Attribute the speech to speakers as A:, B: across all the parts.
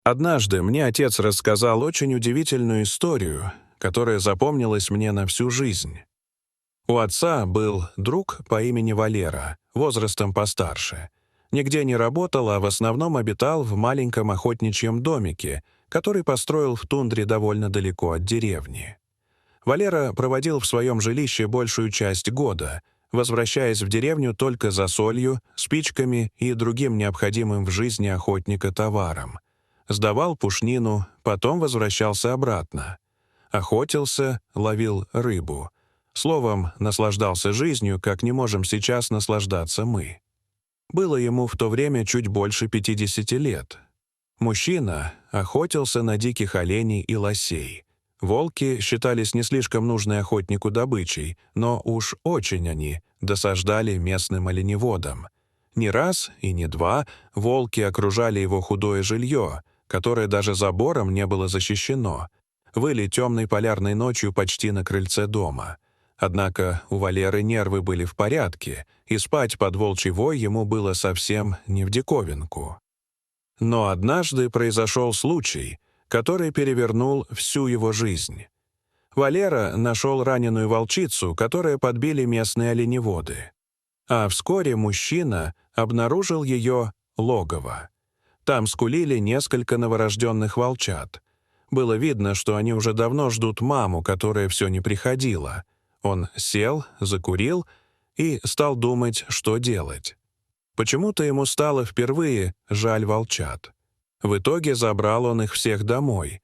A: Однажды мне отец рассказал очень удивительную историю, которая запомнилась мне на всю жизнь. У отца был друг по имени Валера, возрастом постарше. Нигде не работал, а в основном обитал в маленьком охотничьем домике, который построил в тундре довольно далеко от деревни. Валера проводил в своем жилище большую часть года, возвращаясь в деревню только за солью, спичками и другим необходимым в жизни охотника товаром. Сдавал пушнину, потом возвращался обратно. Охотился, ловил рыбу. Словом, наслаждался жизнью, как не можем сейчас наслаждаться мы. Было ему в то время чуть больше 50 лет. Мужчина охотился на диких оленей и лосей. Волки считались не слишком нужной охотнику добычей, но уж очень они досаждали местным оленеводам. Не раз и не два волки окружали его худое жилье, которое даже забором не было защищено, выли темной полярной ночью почти на крыльце дома. Однако у Валеры нервы были в порядке, и спать под волчий вой ему было совсем не в диковинку. Но однажды произошел случай, который перевернул всю его жизнь. Валера нашел раненую волчицу, которую подбили местные оленеводы. А вскоре мужчина обнаружил ее логово. Там скулили несколько новорожденных волчат. Было видно, что они уже давно ждут маму, которая все не приходила. Он сел, закурил и стал думать, что делать. Почему-то ему стало впервые жаль волчат. В итоге забрал он их всех домой.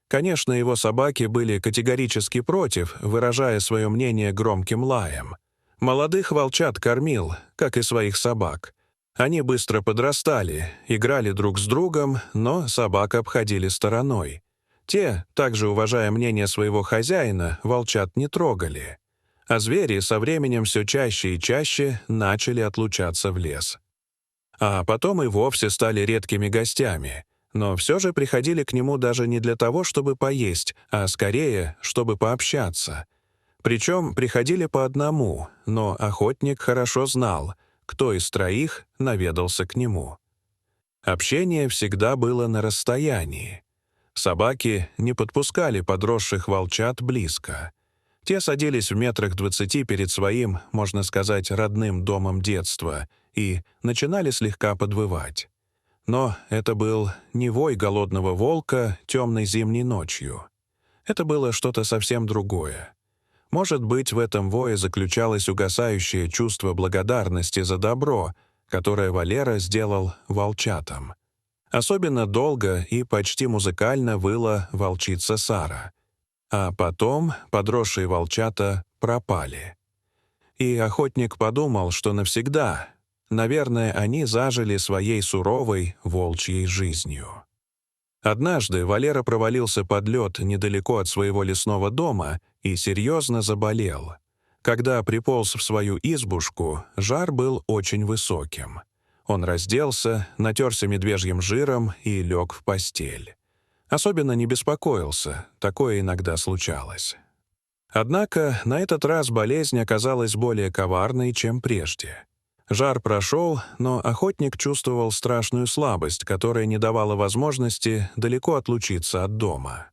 A: Конечно, его собаки были категорически против, выражая свое мнение громким лаем. Молодых волчат кормил, как и своих собак. Они быстро подрастали, играли друг с другом, но собак обходили стороной. Те, также уважая мнение своего хозяина, волчат не трогали. А звери со временем все чаще и чаще начали отлучаться в лес. А потом и вовсе стали редкими гостями, но все же приходили к нему даже не для того, чтобы поесть, а скорее, чтобы пообщаться. Причем приходили по одному, но охотник хорошо знал, кто из троих наведался к нему. Общение всегда было на расстоянии. Собаки не подпускали подросших волчат близко. Те садились в метрах 20 перед своим, можно сказать, родным домом детства и начинали слегка подвывать. Но это был не вой голодного волка темной зимней ночью. Это было что-то совсем другое. Может быть, в этом вое заключалось угасающее чувство благодарности за добро, которое Валера сделал волчатам. Особенно долго и почти музыкально выла волчица Сара. А потом подросшие волчата пропали. И охотник подумал, что навсегда, наверное, они зажили своей суровой волчьей жизнью. Однажды Валера провалился под лед недалеко от своего лесного дома и серьезно заболел. Когда приполз в свою избушку, жар был очень высоким. Он разделся, натерся медвежьим жиром и лег в постель. Особенно не беспокоился, такое иногда случалось. Однако на этот раз болезнь оказалась более коварной, чем прежде. Жар прошел, но охотник чувствовал страшную слабость, которая не давала возможности далеко отлучиться от дома.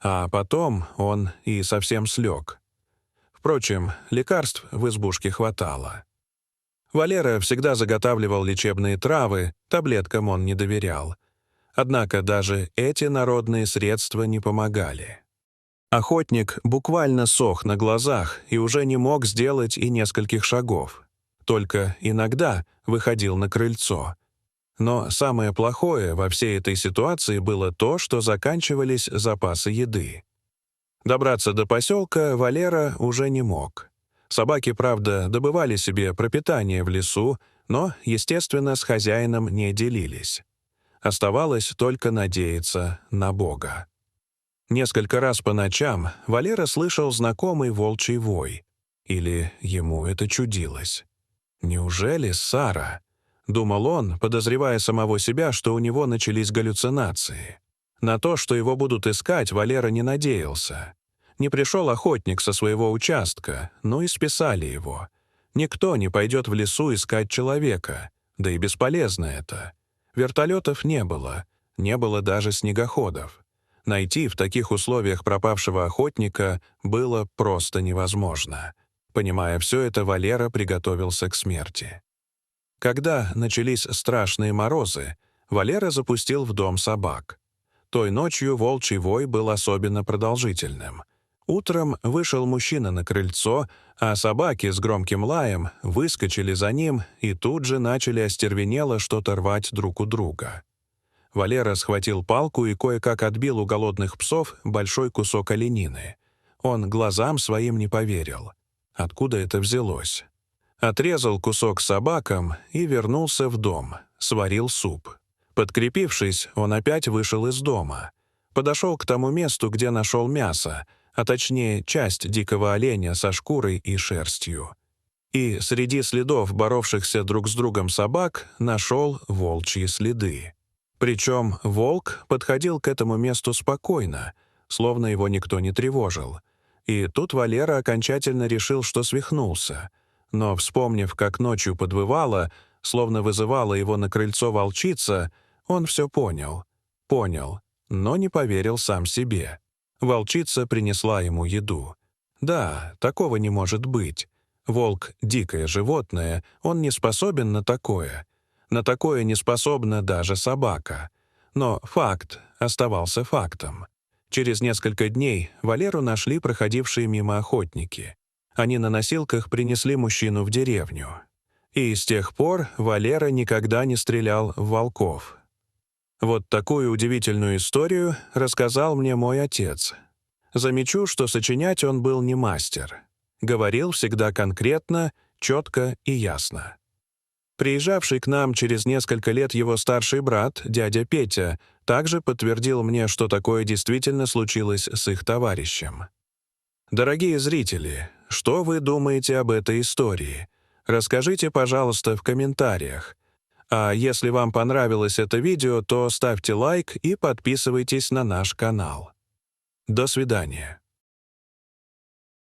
A: А потом он и совсем слег. Впрочем, лекарств в избушке хватало. Валера всегда заготавливал лечебные травы, таблеткам он не доверял. Однако даже эти народные средства не помогали. Охотник буквально сох на глазах и уже не мог сделать и нескольких шагов. Только иногда выходил на крыльцо. Но самое плохое во всей этой ситуации было то, что заканчивались запасы еды. Добраться до поселка Валера уже не мог. Собаки, правда, добывали себе пропитание в лесу, но, естественно, с хозяином не делились. Оставалось только надеяться на Бога. Несколько раз по ночам Валера слышал знакомый волчий вой. Или ему это чудилось. «Неужели Сара?» — думал он, подозревая самого себя, что у него начались галлюцинации. На то, что его будут искать, Валера не надеялся. Не пришел охотник со своего участка, но и списали его. Никто не пойдет в лесу искать человека, да и бесполезно это. Вертолетов не было. не было даже снегоходов. Найти в таких условиях пропавшего охотника было просто невозможно. Понимая все это, Валера приготовился к смерти. Когда начались страшные морозы, Валера запустил в дом собак. Той ночью волчий вой был особенно продолжительным. Утром вышел мужчина на крыльцо, а собаки с громким лаем выскочили за ним и тут же начали остервенело что-то рвать друг у друга. Валера схватил палку и кое-как отбил у голодных псов большой кусок оленины. Он глазам своим не поверил. Откуда это взялось? Отрезал кусок собакам и вернулся в дом, сварил суп. Подкрепившись, он опять вышел из дома. Подошел к тому месту, где нашел мясо, а точнее часть дикого оленя со шкурой и шерстью. И среди следов боровшихся друг с другом собак нашел волчьи следы. Причем волк подходил к этому месту спокойно, словно его никто не тревожил. И тут Валера окончательно решил, что свихнулся. Но, вспомнив, как ночью подвывала, словно вызывала его на крыльцо волчица, он все понял. Понял, но не поверил сам себе. Волчица принесла ему еду. Да, такого не может быть. Волк — дикое животное, он не способен на такое. На такое не способна даже собака. Но факт оставался фактом. Через несколько дней Валеру нашли проходившие мимо охотники. Они на носилках принесли мужчину в деревню. И с тех пор Валера никогда не стрелял в волков. Вот такую удивительную историю рассказал мне мой отец. Замечу, что сочинять он был не мастер. Говорил всегда конкретно, четко и ясно. Приезжавший к нам через несколько лет его старший брат, дядя Петя, также подтвердил мне, что такое действительно случилось с их товарищем. Дорогие зрители, что вы думаете об этой истории? Расскажите, пожалуйста, в комментариях. А если вам понравилось это видео, то ставьте лайк и подписывайтесь на наш канал. До свидания.